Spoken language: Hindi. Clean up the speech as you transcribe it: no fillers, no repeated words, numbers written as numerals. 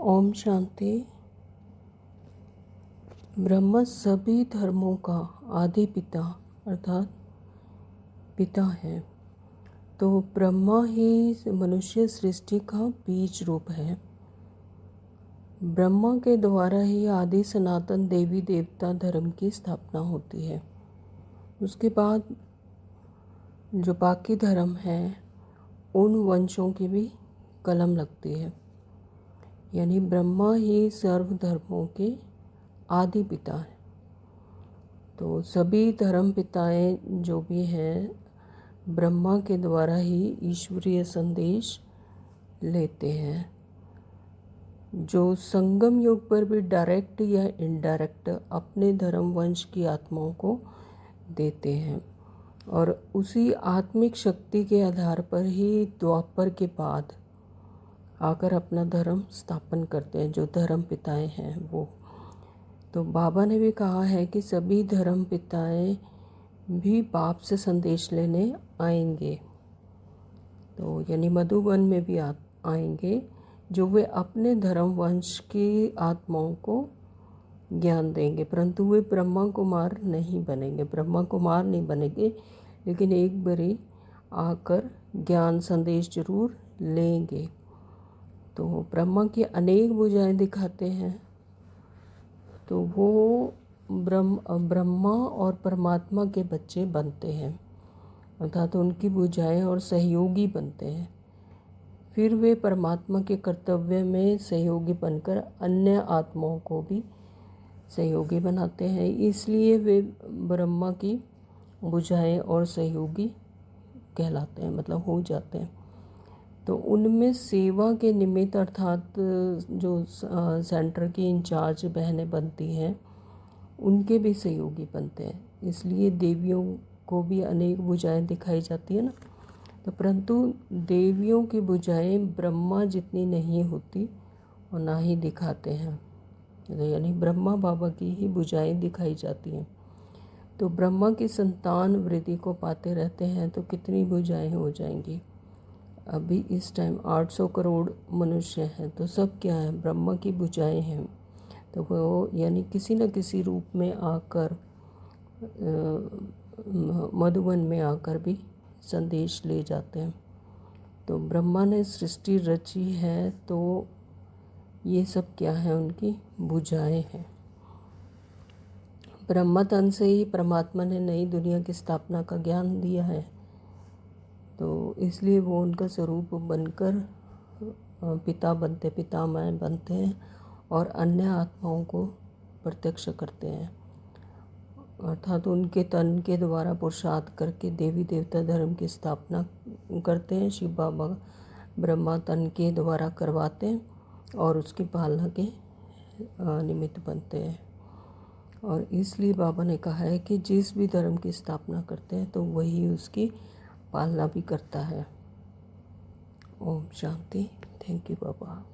ओम शांति। ब्रह्म सभी धर्मों का आदि पिता अर्थात पिता है। तो ब्रह्मा ही मनुष्य सृष्टि का बीज रूप है। ब्रह्मा के द्वारा ही आदि सनातन देवी देवता धर्म की स्थापना होती है। उसके बाद जो बाकी धर्म हैं उन वंशों की भी कलम लगती है। यानी ब्रह्मा ही सर्व धर्मों के आदि पिता है। तो सभी धर्म पिताएं जो भी हैं ब्रह्मा के द्वारा ही ईश्वरीय संदेश लेते हैं, जो संगम युग पर भी डायरेक्ट या इनडायरेक्ट अपने धर्म वंश की आत्माओं को देते हैं। और उसी आत्मिक शक्ति के आधार पर ही द्वापर के बाद आकर अपना धर्म स्थापन करते हैं जो धर्म पिताएं हैं वो। तो बाबा ने भी कहा है कि सभी धर्म पिताएं भी बाप से संदेश लेने आएंगे। तो यानी मधुबन में भी आएंगे, जो वे अपने धर्म वंश की आत्माओं को ज्ञान देंगे, परंतु वे ब्रह्मा कुमार नहीं बनेंगे। ब्रह्मा कुमार नहीं बनेंगे, लेकिन एक बारी आकर ज्ञान संदेश जरूर लेंगे। तो ब्रह्मा की अनेक भुजाएं दिखाते हैं। तो वो ब्रह्मा और परमात्मा के बच्चे बनते हैं, अर्थात उनकी भुजाएं और सहयोगी बनते हैं। फिर वे परमात्मा के कर्तव्य में सहयोगी बनकर अन्य आत्माओं को भी सहयोगी बनाते हैं। इसलिए वे ब्रह्मा की भुजाएं और सहयोगी कहलाते हैं, मतलब हो जाते हैं। तो उनमें सेवा के निमित्त अर्थात जो सेंटर की इंचार्ज बहनें बनती हैं उनके भी सहयोगी बनते हैं। इसलिए देवियों को भी अनेक भुजाएं दिखाई जाती है ना। तो परंतु देवियों की भुजाएं ब्रह्मा जितनी नहीं होती और ना ही दिखाते हैं। यानी ब्रह्मा बाबा की ही भुजाएं दिखाई जाती हैं। तो ब्रह्मा की संतान वृद्धि को पाते रहते हैं तो कितनी भुजाएं हो जाएंगी। अभी इस टाइम 800 करोड़ मनुष्य हैं, तो सब क्या है, ब्रह्मा की भुजाएं हैं। तो वो यानी किसी न किसी रूप में आकर मधुबन में आकर भी संदेश ले जाते हैं। तो ब्रह्मा ने सृष्टि रची है, तो ये सब क्या है, उनकी भुजाएं हैं। ब्रह्मा तन से ही परमात्मा ने नई दुनिया की स्थापना का ज्ञान दिया है। तो इसलिए वो उनका स्वरूप बनकर पिता बनते, पितामह बनते हैं और अन्य आत्माओं को प्रत्यक्ष करते हैं। अर्थात उनके तन के द्वारा पुरुषार्थ करके देवी देवता धर्म की स्थापना करते हैं। शिव बाबा ब्रह्मा तन के द्वारा करवाते हैं और उसकी पालना के निमित्त बनते हैं। और इसलिए बाबा ने कहा है कि जिस भी धर्म की स्थापना करते हैं तो वही उसकी पालना भी करता है। Om Shanti. Thank you Baba.